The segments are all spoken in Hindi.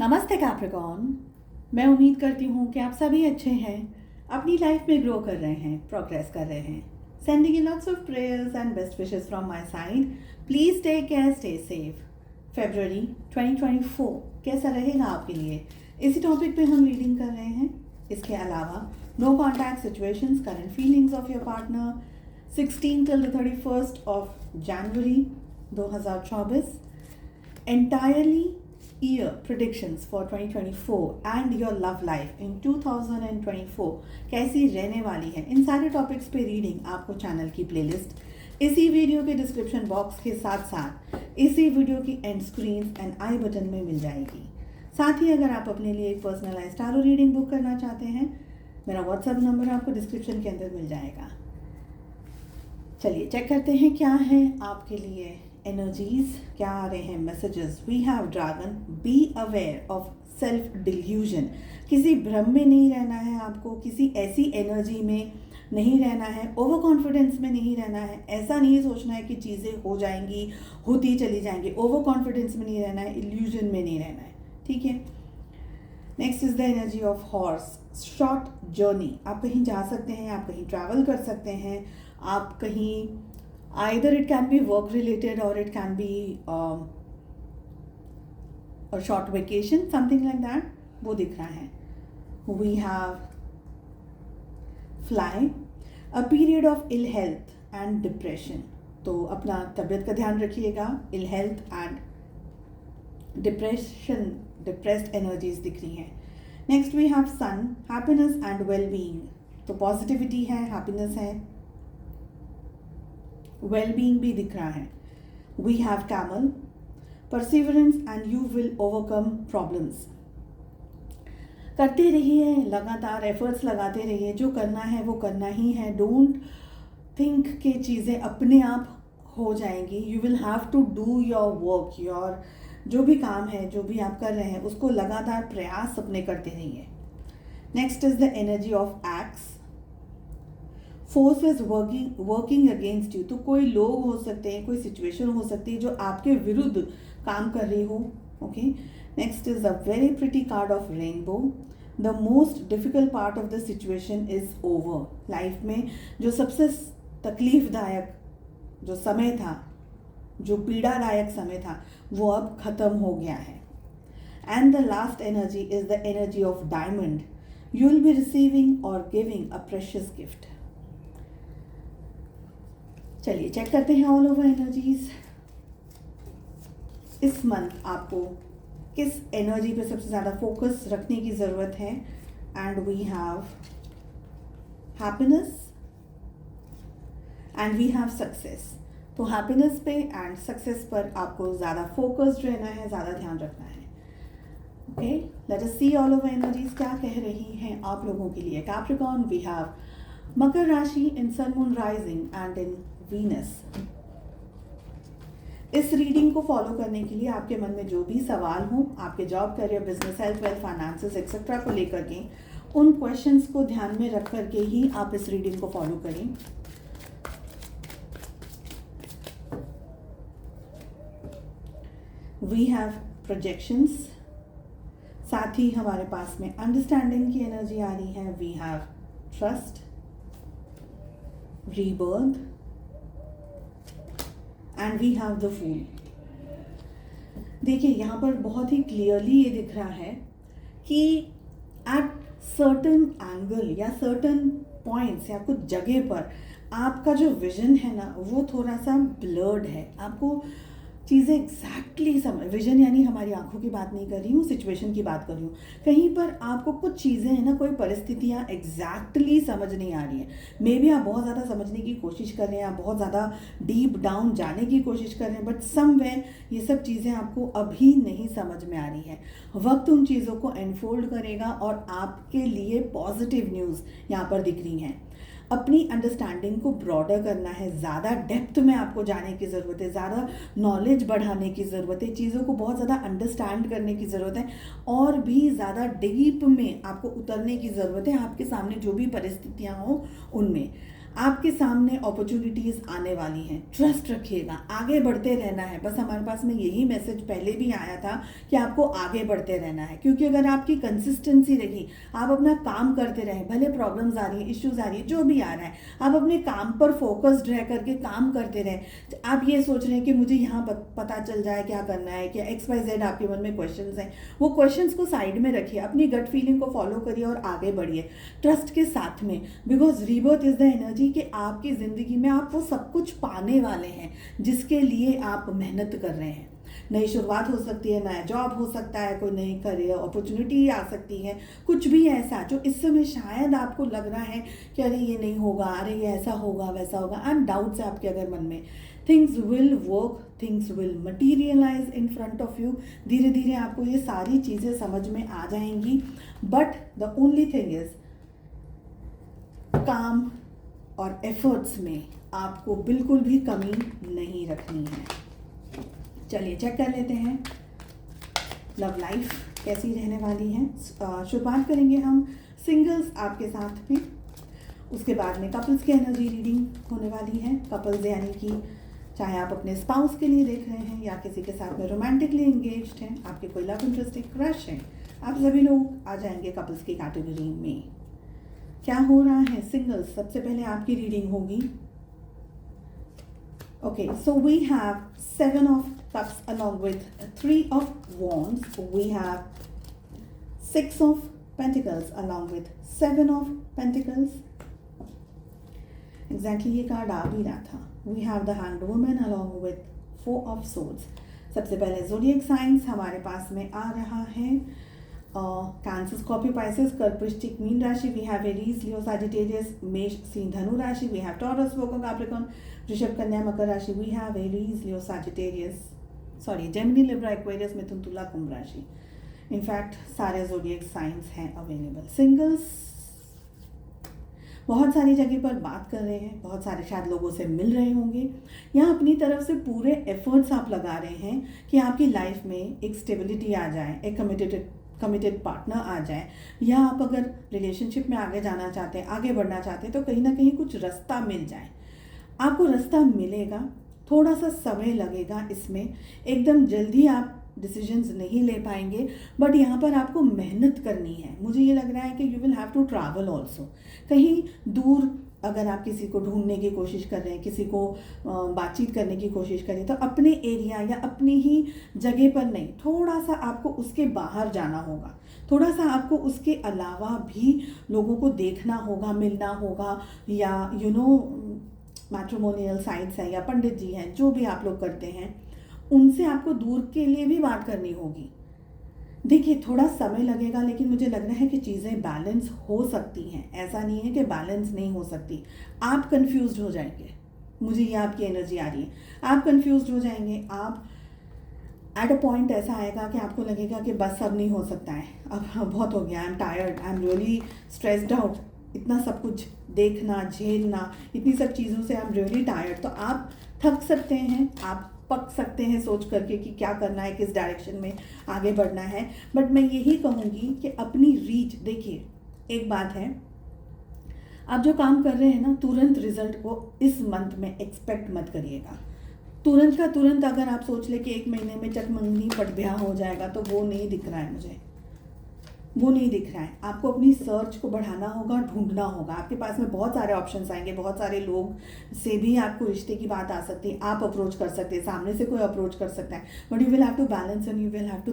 नमस्ते कैप्रिकॉर्न। मैं उम्मीद करती हूँ कि आप सभी अच्छे हैं, अपनी लाइफ में ग्रो कर रहे हैं, प्रोग्रेस कर रहे हैं। Sending you lots of prayers and best wishes from my side. Please take care, stay safe. फरवरी 2024 कैसा रहेगा आपके लिए, इसी टॉपिक पे हम रीडिंग कर रहे हैं। इसके अलावा no contact situations, current feelings of your partner, 16 till the 31st of January 2024, entirely year predictions for 2024 and your love life in 2024 कैसी रहने वाली है। इन सारे टॉपिक्स पे रीडिंग आपको चैनल की प्लेलिस्ट इसी वीडियो के डिस्क्रिप्शन बॉक्स के साथ साथ इसी वीडियो की and screen and I button में मिल जाएगी। साथ ही अगर आप अपने लिए एक पर्सनलाइज्ड टारो रीडिंग बुक करना चाहते हैं, मेरा व्हाट्सएप नंबर आपको डिस्क्रिप्शन के अंदर मिल जाएगा। चलिए चेक करते हैं क्या है आपके लिए एनर्जीज, क्या आ रहे हैं messages. We have dragon, be aware of self delusion. किसी भ्रम में नहीं रहना है आपको, किसी ऐसी एनर्जी में नहीं रहना है, ओवर कॉन्फिडेंस में नहीं रहना है। ऐसा नहीं सोचना है कि चीज़ें हो जाएंगी, होती चली जाएंगी। ओवर कॉन्फिडेंस में नहीं रहना है, इल्यूजन में नहीं रहना है, ठीक है। Next is the energy of horse, short journey. आप कहीं जा सकते हैं, आप कहीं ट्रैवल कर सकते हैं, आप कहीं either it can be work related or it can be a short vacation, something like that, वो दिख रहा है। We have fly, a period of ill health and depression। तो अपना तबीयत का ध्यान रखिएगा। ill health and depression, depressed energies दिख रही हैं। Next we have sun, happiness and well-being। तो पॉजिटिविटी है, हैप्पीनेस है, वेल-बीइंग भी दिख रहा है। We have camel, perseverance and you will overcome problems. करते रहिए, लगातार एफर्ट्स लगाते रहिए, जो करना है वो करना ही है। डोंट थिंक कि चीज़ें अपने आप हो जाएंगी। You will have to do your work, your जो भी काम है, जो भी आप कर रहे हैं, उसको लगातार प्रयास अपने करते रहिए। Next is the energy of x, force is working against you. तो कोई लोग हो सकते हैं, कोई सिचुएशन हो सकती है जो आपके विरुद्ध काम कर रही हो। Okay, next is a very pretty card of rainbow. The most difficult part of the situation is over. Life में जो सबसे तकलीफदायक जो समय था, जो पीड़ादायक समय था, वो अब खत्म हो गया है। And the last energy is the energy of diamond. You will be receiving और गिविंग अ प्रेशियस गिफ्ट। चलिए चेक करते हैं ऑल ओवर एनर्जीज। इस मंथ आपको किस एनर्जी पे सबसे ज़्यादा फोकस रखने की ज़रूरत है। And we have happiness and we have success. तो हैप्पीनेस पे एंड सक्सेस पर आपको ज़्यादा फोकस्ड रहना है, ज़्यादा ध्यान रखना है। Okay, let us see all over energies क्या कह रही हैं आप लोगों के लिए। Capricorn, we have Makar rashi in sun moon rising and in Venus. इस रीडिंग को फॉलो करने के लिए आपके मन में जो भी सवाल हो, आपके job, career, business, health, wealth, finances etcetera को लेकर के, उन क्वेश्चंस को ध्यान में रख करके ही आप इस रीडिंग को फॉलो करें। वी हैव प्रोजेक्शंस, साथ ही हमारे पास में अंडरस्टैंडिंग की एनर्जी आ रही है। We have trust, rebirth and we have the fool। देखिए यहाँ पर बहुत ही क्लियरली ये दिख रहा है कि एट सर्टन एंगल या सर्टन पॉइंट्स या कुछ जगह पर आपका जो विजन है ना, वो थोड़ा सा ब्लर्ड है। आपको चीज़ें एग्जैक्टली समझ, विजन यानी हमारी आंखों की बात नहीं कर रही हूँ, सिचुएशन की बात कर रही हूँ। कहीं पर आपको कुछ चीज़ें हैं ना, कोई परिस्थितियाँ एग्जैक्टली समझ नहीं आ रही हैं। मे बी आप बहुत ज़्यादा समझने की कोशिश कर रहे हैं, आप बहुत ज़्यादा डीप डाउन जाने की कोशिश कर रहे हैं, बट समवेयर ये सब चीज़ें आपको अभी नहीं समझ में आ रही है। वक्त उन चीज़ों को एनफोल्ड करेगा और आपके लिए पॉजिटिव न्यूज़ यहाँ पर दिख रही हैं। अपनी अंडरस्टैंडिंग को ब्रॉडर करना है, ज़्यादा डेप्थ में आपको जाने की ज़रूरत है, ज़्यादा नॉलेज बढ़ाने की ज़रूरत है, चीज़ों को बहुत ज़्यादा अंडरस्टैंड करने की ज़रूरत है और भी ज़्यादा डीप में आपको उतरने की ज़रूरत है। आपके सामने जो भी परिस्थितियाँ हों उनमें आपके सामने अपॉर्चुनिटीज़ आने वाली हैं। ट्रस्ट रखिएगा, आगे बढ़ते रहना है। बस हमारे पास में यही मैसेज पहले भी आया था कि आपको आगे बढ़ते रहना है, क्योंकि अगर आपकी कंसिस्टेंसी रही, आप अपना काम करते रहें, भले प्रॉब्लम्स आ रही है, इश्यूज आ रही है, जो भी आ रहा है, आप अपने काम पर फोकस्ड रह करके काम करते रहें। आप ये सोच रहे हैं कि मुझे यहाँ पता चल जाए क्या करना है, क्या XYZ आपके मन में क्वेश्चंस हैं, वो क्वेश्चंस को साइड में रखिए, अपनी गट फीलिंग को फॉलो करिए और आगे बढ़िए ट्रस्ट के साथ में। Because rebirth is the energy कि आपकी ज़िंदगी में आप वो सब कुछ पाने वाले हैं जिसके लिए आप मेहनत कर रहे हैं। नई शुरुआत हो सकती है, नया जॉब हो सकता है, कोई नई करियर अपॉर्चुनिटी आ सकती है, कुछ भी ऐसा जो इस समय शायद आपको लग रहा है कि अरे ये नहीं होगा, अरे ये ऐसा होगा, वैसा होगा, एंड डाउट्स है आपके अगर मन में। Things will work, things will materialise in front of you. धीरे धीरे आपको ये सारी चीज़ें समझ में आ जाएंगी। But the only thing is काम और एफर्ट्स में आपको बिल्कुल भी कमी नहीं रखनी है। चलिए चेक कर लेते हैं लव लाइफ कैसी रहने वाली है। शुरुआत करेंगे हम सिंगल्स आपके साथ में, उसके बाद में कपल्स की एनर्जी रीडिंग होने वाली है। कपल्स यानी कि चाहे आप अपने स्पाउस के लिए देख रहे हैं या किसी के साथ में रोमांटिकली एंगेज्ड हैं, आपके कोई लव इंटरेस्टिंग क्रश है, आप सभी लोग आ जाएंगे कपल्स की कैटेगरी में। क्या हो रहा है सिंगल्स, सबसे पहले आपकी रीडिंग होगी। Okay, so we have 7 of cups along with 3 of wands. We have 6 of pentacles along with 7 of pentacles. Exactly ये कार्ड आ भी रहा था। We have the hanged woman along with 4 of swords. सबसे पहले ज़ोडिएक साइंस हमारे पास में आ रहा है। कैंसर, स्कॉर्पियो, पाइसेस, कर्क, Vrishchik, Meen rashi. We have Aries, Leo, Sagittarius, Mesh, Singh, Dhanu rashi. We have Taurus, Virgo, Capricorn, Vrishabh, Kanya, Makar rashi. We have Aries, Leo, Sagittarius, Gemini, Libra, Aquarius, Mithun, Tula, Kumbh rashi. In fact सारे ज़ोडिएक साइंस हैं अवेलेबल। सिंगल्स बहुत सारी जगह पर बात कर रहे हैं, बहुत सारे शायद लोगों से मिल रहे होंगे, या अपनी तरफ से पूरे एफर्ट्स आप लगा रहे हैं कि आपकी लाइफ में एक स्टेबिलिटी आ जाए, एक कमिटेड पार्टनर आ जाए, या आप अगर रिलेशनशिप में आगे जाना चाहते हैं, आगे बढ़ना चाहते हैं, तो कहीं ना कहीं कुछ रास्ता मिल जाए। आपको रास्ता मिलेगा, थोड़ा सा समय लगेगा इसमें, एकदम जल्दी आप डिसीजंस नहीं ले पाएंगे, बट यहाँ पर आपको मेहनत करनी है। मुझे ये लग रहा है कि you will have to travel also. कहीं दूर अगर आप किसी को ढूंढने की कोशिश कर रहे हैं, किसी को बातचीत करने की कोशिश करें, तो अपने एरिया या अपनी ही जगह पर नहीं, थोड़ा सा आपको उसके बाहर जाना होगा, थोड़ा सा आपको उसके अलावा भी लोगों को देखना होगा, मिलना होगा, या मैट्रिमोनियल साइट्स हैं या पंडित जी हैं, जो भी आप लोग करते हैं, उनसे आपको दूर के लिए भी बात करनी होगी। देखिए थोड़ा समय लगेगा, लेकिन मुझे लग रहा है कि चीज़ें बैलेंस हो सकती हैं। ऐसा नहीं है कि बैलेंस नहीं हो सकती। आप कंफ्यूज्ड हो जाएंगे, मुझे ये आपकी एनर्जी आ रही है, आप कंफ्यूज्ड हो जाएंगे। आप एट अ पॉइंट ऐसा आएगा कि आपको लगेगा कि बस अब नहीं हो सकता है, अब बहुत हो गया, I am tired, I am really stressed out, इतना सब कुछ देखना, झेलना, इतनी सब चीज़ों से आई एम रियली टायर्ड। तो आप थक सकते हैं, आप पक सकते हैं सोच करके कि क्या करना है, किस डायरेक्शन में आगे बढ़ना है। बट मैं यही कहूँगी कि अपनी रीच देखिए। एक बात है, आप जो काम कर रहे हैं ना, तुरंत रिजल्ट को इस मंथ में एक्सपेक्ट मत करिएगा। तुरंत का तुरंत अगर आप सोच ले कि 1 महीने में चटमंगनी पट ब्याह हो जाएगा, तो वो नहीं दिख रहा है मुझे, वो नहीं दिख रहा है। आपको अपनी सर्च को बढ़ाना होगा, ढूंढना होगा। आपके पास में बहुत सारे ऑप्शंस आएंगे, बहुत सारे लोग से भी आपको रिश्ते की बात आ सकती है, आप अप्रोच कर सकते हैं, सामने से कोई अप्रोच कर सकता है, but you will have to balance and you will have to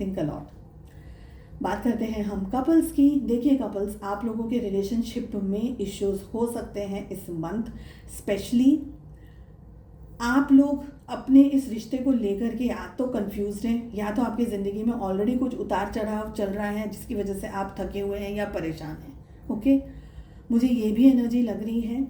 think a lot. बात करते हैं हम कपल्स की। देखिए कपल्स, आप लोगों के रिलेशनशिप में इश्यूज हो सकते हैं इस मंथ। स्पेशली आप लोग अपने इस रिश्ते को लेकर के या तो कंफ्यूज्ड हैं, या तो आपकी ज़िंदगी में ऑलरेडी कुछ उतार चढ़ाव चल रहा है जिसकी वजह से आप थके हुए हैं या परेशान हैं। ओके, मुझे ये भी एनर्जी लग रही है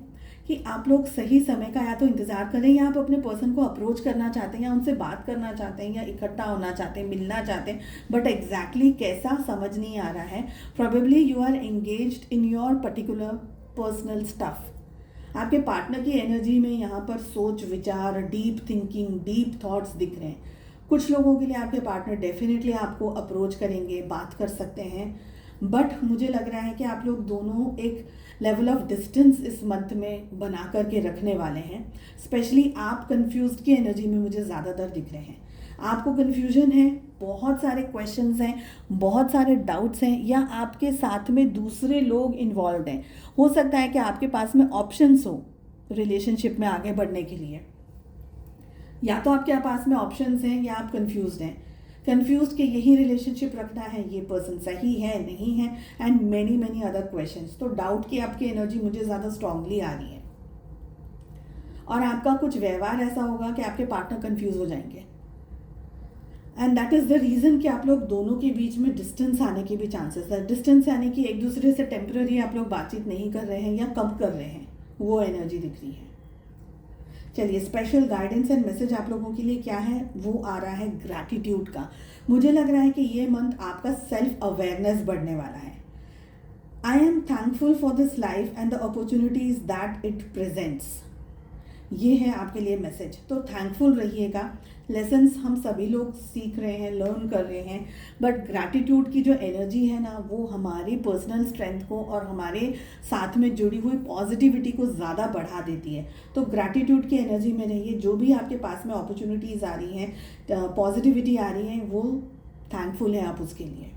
कि आप लोग सही समय का या तो इंतज़ार करें, या आप अपने पर्सन को अप्रोच करना चाहते हैं, या उनसे बात करना चाहते हैं, या इकट्ठा होना चाहते हैं, मिलना चाहते हैं, बट एग्जैक्टली कैसा समझ नहीं आ रहा है। Probably you are engaged in your particular personal stuff. आपके पार्टनर की एनर्जी में यहाँ पर सोच विचार, डीप थिंकिंग, डीप थॉट्स दिख रहे हैं। कुछ लोगों के लिए आपके पार्टनर डेफिनेटली आपको अप्रोच करेंगे, बात कर सकते हैं, बट मुझे लग रहा है कि आप लोग दोनों एक लेवल ऑफ डिस्टेंस इस मंथ में बना करके रखने वाले हैं। स्पेशली आप कंफ्यूज्ड की एनर्जी में मुझे ज़्यादातर दिख रहे हैं। आपको कन्फ्यूजन है, बहुत सारे क्वेश्चंस हैं, बहुत सारे डाउट्स हैं, या आपके साथ में दूसरे लोग इन्वॉल्व हैं। हो सकता है कि आपके पास में ऑप्शंस हो रिलेशनशिप में आगे बढ़ने के लिए, या तो आपके पास में ऑप्शंस हैं या आप कंफ्यूज्ड हैं। कंफ्यूज्ड कि यही रिलेशनशिप रखना है, ये पर्सन सही है नहीं है, and many many other questions. तो डाउट की आपकी एनर्जी मुझे ज़्यादा स्ट्रांगली आ रही है, और आपका कुछ व्यवहार ऐसा होगा कि आपके पार्टनर कंफ्यूज हो जाएंगे, and that is the reason कि आप लोग दोनों के बीच में डिस्टेंस आने के भी चांसेस है। डिस्टेंस यानी कि एक दूसरे से टेम्पररी आप लोग बातचीत नहीं कर रहे हैं या कम कर रहे हैं, वो एनर्जी दिख रही है। चलिए, स्पेशल गाइडेंस एंड मैसेज आप लोगों के लिए क्या है, वो आ रहा है ग्रैटिट्यूड का। मुझे लग रहा है कि ये मंथ आपका सेल्फ अवेयरनेस बढ़ने वाला है। I am thankful for this life and the opportunities that it presents, ये है आपके लिए मैसेज। तो थैंकफुल रहिएगा। लेसन्स हम सभी लोग सीख रहे हैं, लर्न कर रहे हैं, बट ग्रैटिट्यूड की जो एनर्जी है ना, वो हमारी पर्सनल स्ट्रेंथ को और हमारे साथ में जुड़ी हुई पॉजिटिविटी को ज़्यादा बढ़ा देती है। तो ग्रैटिट्यूड की एनर्जी में रहिए। जो भी आपके पास में अपॉर्चुनिटीज़ आ रही हैं, पॉजिटिविटी आ रही है, वो थैंकफुल है आप उसके लिए।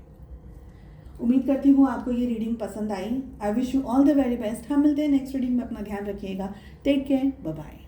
उम्मीद करती हूँ आपको ये रीडिंग पसंद आई। I wish you all the very best. हम मिलते हैं नेक्स्ट रीडिंग में। अपना ध्यान रखिएगा। Take care, bye bye.